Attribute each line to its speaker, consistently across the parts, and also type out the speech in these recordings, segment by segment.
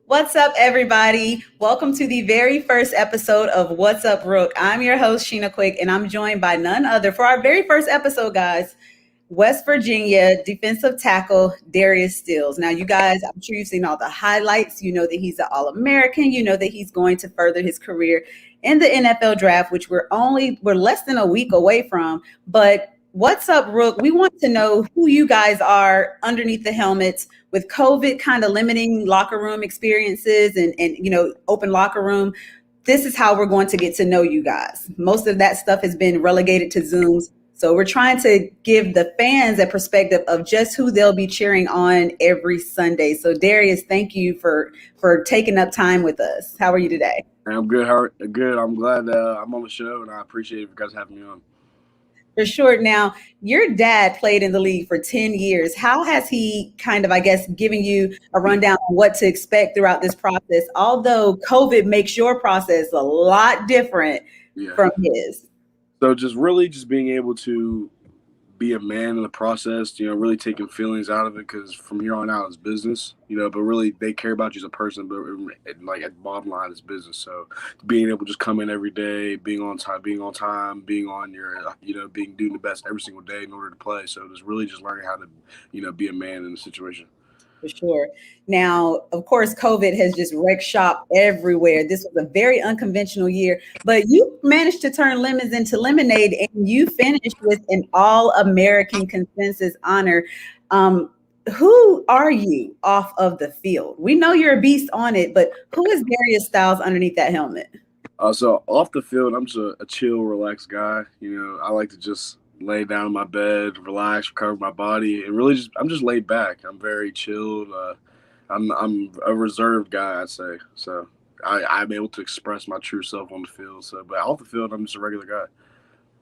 Speaker 1: What's up, everybody? Welcome to the very first episode of What's Up, Rook. I'm your host, Sheena Quick, and I'm joined by none other for our very first episode, guys. West Virginia defensive tackle Darius Stills. Now, you guys, I'm sure you've seen all the highlights. You know that he's an All-American. You know that he's going to further his career in the NFL draft, which we're less than a week away from. But what's up, Rook? We want to know who you guys are underneath the helmets with COVID kind of limiting locker room experiences and open locker room. This is how we're going to get to know you guys. Most of that stuff has been relegated to Zooms. So we're trying to give the fans a perspective of just who they'll be cheering on every Sunday. So Darius, thank you for taking up time with us. How are you today?
Speaker 2: I'm good. Good. I'm glad I'm on the show, and I appreciate you guys having me on.
Speaker 1: For sure. Now, your dad played in the league for 10 years. How has he kind of, I guess, giving you a rundown on what to expect throughout this process? Although COVID makes your process a lot different from his.
Speaker 2: So just being able to be a man in the process, really taking feelings out of it, because from here on out it's business, but really they care about you as a person, but like at the bottom line it's business. So being able to just come in every day, being on time, being on your, doing the best every single day in order to play. So just really just learning how to, be a man in the situation.
Speaker 1: For sure. Now, of course, COVID has just wrecked shop everywhere. This was a very unconventional year, but you managed to turn lemons into lemonade, and you finished with an All-American consensus honor. Who are you off of the field? We know you're a beast on it, but who is Darius Styles underneath that helmet?
Speaker 2: So off the field, I'm just a chill, relaxed guy. I like to just lay down in my bed, relax, recover my body, and really I'm just laid back. I'm very chilled. I'm a reserved guy, I'd say. So I'm able to express my true self on the field. So, but off the field, I'm just a regular guy.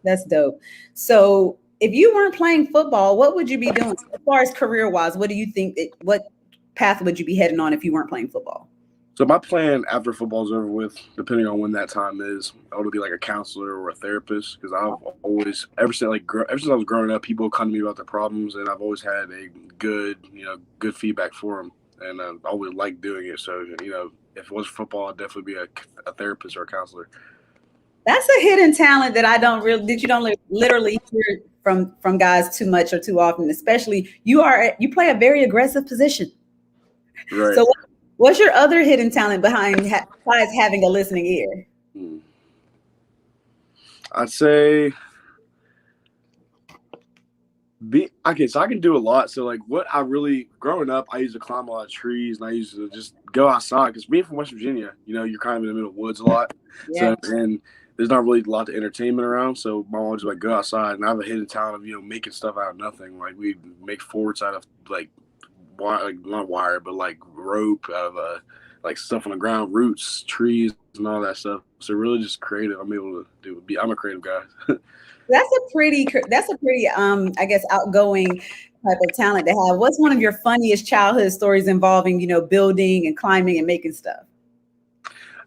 Speaker 1: That's dope. So if you weren't playing football, what would you be doing as far as career-wise? What do you think what path would you be heading on if you weren't playing football?
Speaker 2: So my plan after football's over with, depending on when that time is, I would be like a counselor or a therapist, because I've always, ever since I was growing up, people come to me about their problems, and I've always had a good feedback for them, and I always liked doing it. So if it was football, I'd definitely be a therapist or a counselor.
Speaker 1: That's a hidden talent that you don't literally hear from guys too much or too often. Especially you play a very aggressive position.
Speaker 2: Right.
Speaker 1: So what's your other hidden talent besides having a listening ear?
Speaker 2: I'd say so I can do a lot. So like growing up, I used to climb a lot of trees, and I used to just go outside, because being from West Virginia, you're kind of in the middle of the woods a lot.
Speaker 1: Yeah.
Speaker 2: So, and there's not really a lot of entertainment around. So my mom would just like go outside, and I have a hidden talent of making stuff out of nothing. Like we make forts out of like wire, like not wire, but like rope, out of like stuff on the ground, roots, trees, and all that stuff. So really just creative. I'm able to do it. I'm a creative guy.
Speaker 1: That's a pretty I guess outgoing type of talent to have. What's one of your funniest childhood stories involving, building and climbing and making stuff?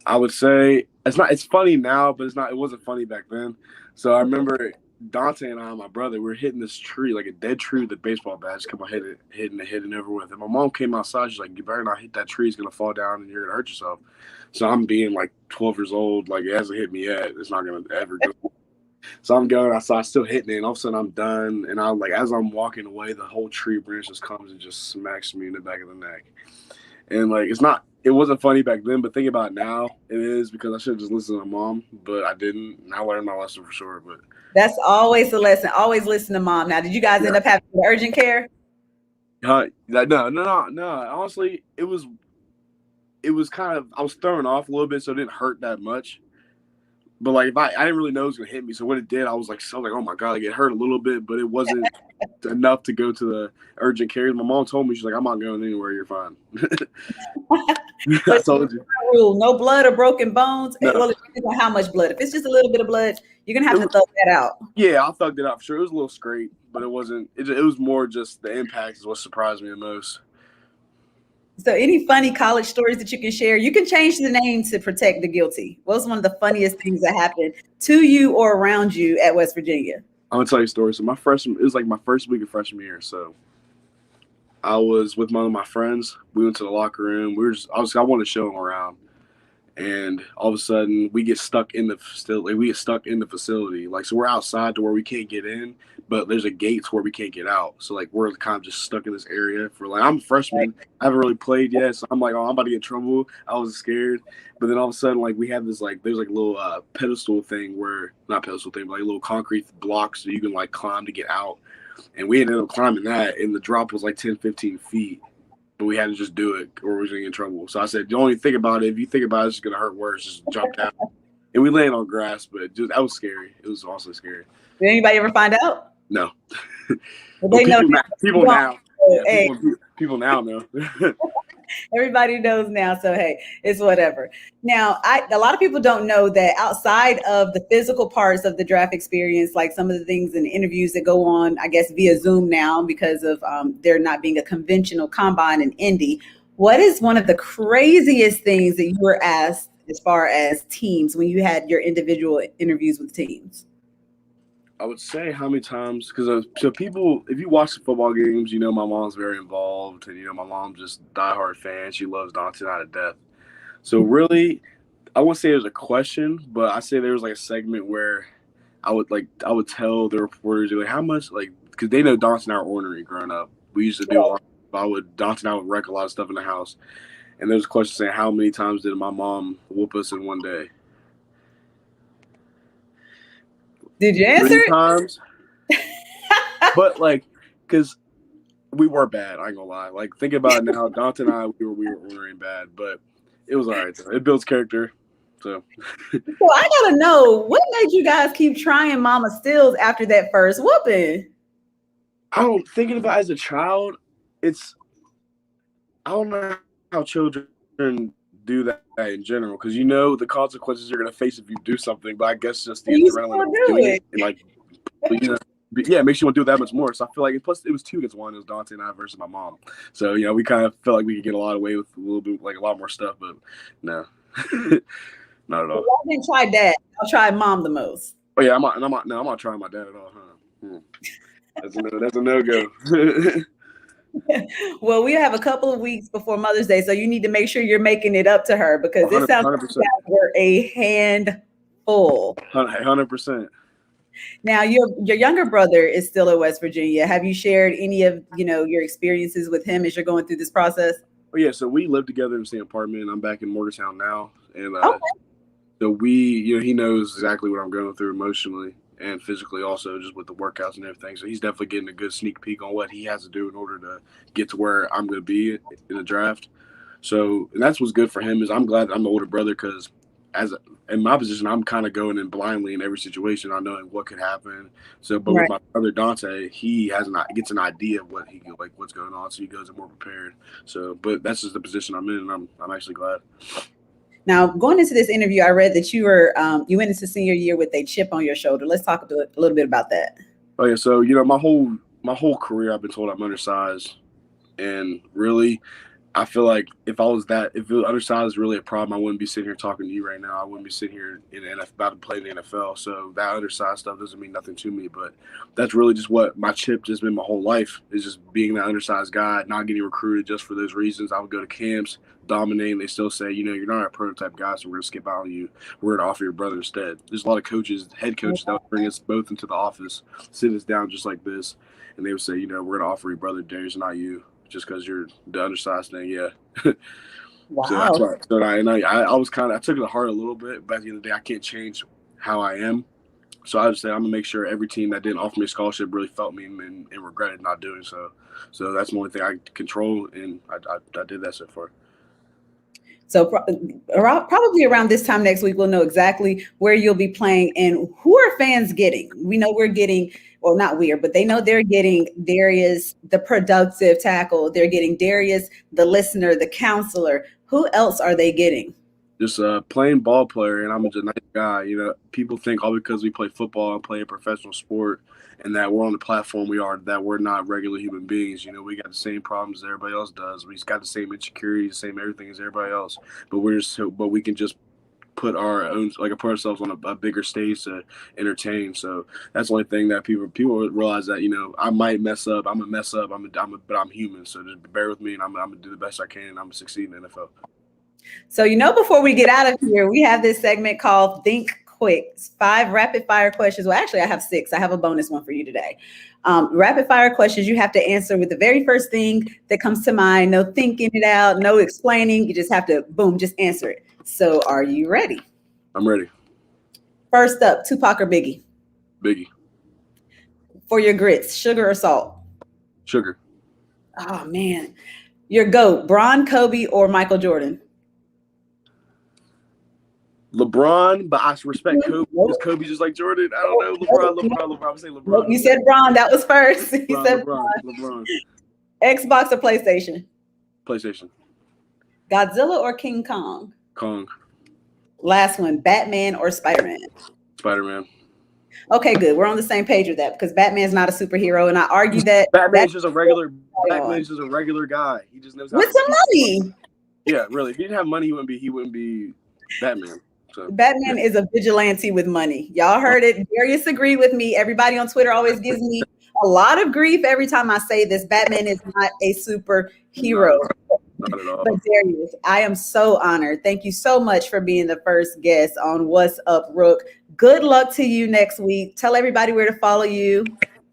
Speaker 2: I would say it's funny now, but it wasn't funny back then. So I remember Dante and I, my brother, we were hitting this tree, like a dead tree with a baseball bat, just kept on hitting it over with. And my mom came outside, she's like, "You better not hit that tree, it's gonna fall down and you're gonna hurt yourself." So I'm being like 12 years old, like it hasn't hit me yet. It's not gonna ever go. So I'm going outside, still hitting it, and all of a sudden I'm done. And I like, as I'm walking away, the whole tree branch just comes and just smacks me in the back of the neck. And like, it wasn't funny back then, but thinking about it now, it is, because I should have just listened to mom, but I didn't. And I learned my lesson for sure. But
Speaker 1: that's always the lesson. Always listen to mom. Now, did you guys end up having urgent care?
Speaker 2: No. Honestly, it was kind of, I was thrown off a little bit, so it didn't hurt that much. But like, I didn't really know it was gonna hit me. So when it did, I was like, oh my god, like it hurt a little bit, but it wasn't enough to go to the urgent care. My mom told me, she's like, "I'm not going anywhere. You're fine." I told you.
Speaker 1: Rule: no blood or broken bones.
Speaker 2: No.
Speaker 1: Well, it depends on how much blood. If it's just a little bit of blood, you're gonna have to thug that out.
Speaker 2: Yeah, I thugged it out for sure. It was a little scrape, but it wasn't. It was more just the impact is what surprised me the most.
Speaker 1: So any funny college stories that you can share? You can change the name to protect the guilty. What was one of the funniest things that happened to you or around you at West Virginia?
Speaker 2: I'm gonna tell you a story. So it was like my first week of freshman year. So I was with one of my friends. We went to the locker room. I wanted to show them around, and all of a sudden we get stuck in the facility. We get stuck in the facility. Like, so we're outside to where we can't get in, but there's a gate to where we can't get out. So like we're kind of just stuck in this area for like I'm a freshman. I haven't really played yet, so I'm like, oh, I'm about to get in trouble. I was scared, but then all of a sudden like we have this like there's like a little pedestal thing where not pedestal thing, but like a little concrete block so you can like climb to get out. And we ended up climbing that, and the drop was like 10, 15 feet. But we had to just do it or we was going to get in trouble. So I said, don't even think about it. If you think about it, it's going to hurt worse. Just jump down. And we landed on grass, but that was scary. It was also scary.
Speaker 1: Did anybody ever find out?
Speaker 2: No.
Speaker 1: Well, they know
Speaker 2: people now. Yeah,
Speaker 1: hey.
Speaker 2: people now know.
Speaker 1: Everybody knows now, so hey, it's whatever. Now, a lot of people don't know that outside of the physical parts of the draft experience, like some of the things and interviews that go on, I guess via Zoom now because of there not being a conventional combine in Indy. What is one of the craziest things that you were asked as far as teams when you had your individual interviews with teams?
Speaker 2: I would say how many times, because so people, if you watch the football games, you know my mom's very involved, and you know my mom's just a diehard fan. She loves Dante out of death. So really, I wouldn't say there's a question, but I say there was like a segment where I would tell the reporters like how much like because they know Dante and I were ornery growing up. We used to do a lot. Dante and I would wreck a lot of stuff in the house, and there's a question saying how many times did my mom whoop us in one day?
Speaker 1: Did you answer
Speaker 2: 3 times? But like, because we were bad. I ain't gonna lie. Like, think about it now. Dante and I, we were ordering bad, but it was all right. Though. It builds character. So
Speaker 1: I gotta know what made you guys keep trying Mama Stills after that first whooping.
Speaker 2: I don't thinking about it as a child. I don't know how children do that in general because you know the consequences you're gonna face if you do something. But I guess just the adrenaline of doing it and like you know. Yeah, it makes you want to do it that much more. So I feel like plus it was 2-1. It was Dante and I versus my mom. So you know we kind of felt like we could get a lot away with a little bit like a lot more stuff, but no, not at all.
Speaker 1: Well, I didn't try Dad. I'll try Mom the most.
Speaker 2: Oh yeah, I'm not trying my dad at all. Huh? That's a no go.
Speaker 1: Well, we have a couple of weeks before Mother's Day, so you need to make sure you're making it up to her because it sounds like you guys were a handful.
Speaker 2: 100%.
Speaker 1: Now, your younger brother is still in West Virginia. Have you shared any of your experiences with him as you're going through this process?
Speaker 2: Oh yeah, so we live together in the same apartment. I'm back in Morgantown now, and
Speaker 1: Okay.
Speaker 2: so he knows exactly what I'm going through emotionally and physically, also just with the workouts and everything. So he's definitely getting a good sneak peek on what he has to do in order to get to where I'm going to be in the draft. So, and that's what's good for him is I'm glad that I'm the older brother because in my position, I'm kind of going in blindly in every situation, not knowing what could happen. So, but with my brother Dante, he gets an idea of what's going on, so he goes in more prepared. So, but that's just the position I'm in, and I'm actually glad.
Speaker 1: Now, going into this interview, I read that you went into senior year with a chip on your shoulder. Let's talk a little bit about that.
Speaker 2: Oh yeah, so my whole career, I've been told I'm undersized, and really, I feel like if undersized is really a problem, I wouldn't be sitting here talking to you right now. I wouldn't be sitting here about to play in the NFL. So that undersized stuff doesn't mean nothing to me. But that's really just what my chip just been my whole life is just being that undersized guy, not getting recruited just for those reasons. I would go to camps, dominate, and they still say, you're not a prototype guy, so we're going to skip out on you. We're going to offer your brother instead. There's a lot of head coaches that would bring us both into the office, sit us down just like this, and they would say, we're going to offer your brother Darius, not you. Just because you're the undersized thing, yeah.
Speaker 1: Wow.
Speaker 2: So that's why. So I was I took it to heart a little bit, but at the end of the day, I can't change how I am. So I just said I'm gonna make sure every team that didn't offer me a scholarship really felt me and regretted not doing so. So that's the only thing I control, and I did that so far.
Speaker 1: So probably around this time next week, we'll know exactly where you'll be playing and who are fans getting. We know we're getting, well, not weird, but they know they're getting Darius, the productive tackle. They're getting Darius, the listener, the counselor. Who else are they getting?
Speaker 2: Just a plain ball player, and I'm a nice guy. People think all because we play football and play a professional sport and that we're on the platform we are, that we're not regular human beings. We got the same problems everybody else does. We got the same insecurities, the same everything as everybody else. But we can just put ourselves on a bigger stage to entertain. So that's the only thing that people realize that, you know, I might mess up. I'm gonna mess up. But I'm human. So just bear with me, and I'm gonna do the best I can. And I'm gonna succeed in the NFL.
Speaker 1: So, you know, before we get out of here, we have this segment called Think Quick. It's 5 rapid fire questions. Well, actually, I have 6. I have a bonus one for you today. Rapid fire questions you have to answer with the very first thing that comes to mind. No thinking it out, no explaining. You just have to, boom, just answer it. So are you ready?
Speaker 2: I'm ready.
Speaker 1: First up, Tupac or Biggie?
Speaker 2: Biggie.
Speaker 1: For your grits, sugar or salt?
Speaker 2: Sugar.
Speaker 1: Oh, man. Your GOAT, Bron, Kobe, or Michael Jordan?
Speaker 2: LeBron, but I respect Kobe. Is Kobe just like Jordan? I don't know. LeBron. I'm saying LeBron.
Speaker 1: You said Bron. That was first. You said
Speaker 2: LeBron.
Speaker 1: Xbox or PlayStation?
Speaker 2: PlayStation.
Speaker 1: Godzilla or King Kong?
Speaker 2: Kong.
Speaker 1: Last one, Batman or Spider-Man?
Speaker 2: Spider-Man.
Speaker 1: Okay, good. We're on the same page with that because Batman's not a superhero, and I argue that
Speaker 2: Batman's just a regular guy. He just knows how
Speaker 1: with some money.
Speaker 2: Yeah, really. If he didn't have money, he wouldn't be Batman. So,
Speaker 1: Batman is a vigilante with money. Y'all heard it. Darius agreed with me. Everybody on Twitter always gives me a lot of grief every time I say this. Batman is not a superhero.
Speaker 2: Not at all.
Speaker 1: But Darius, I am so honored. Thank you so much for being the first guest on What's Up, Rook. Good luck to you next week. Tell everybody where to follow you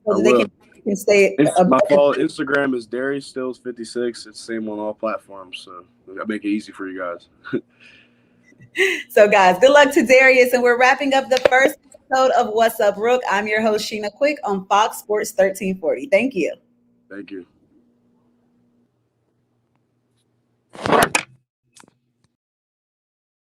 Speaker 1: so that they can stay.
Speaker 2: My Instagram is Darius Stills 56. It's the same on all platforms. So I make it easy for you guys.
Speaker 1: So, guys, good luck to Darius. And we're wrapping up the first episode of What's Up, Rook. I'm your host, Sheena Quick, on Fox Sports 1340. Thank you.
Speaker 2: Thank you.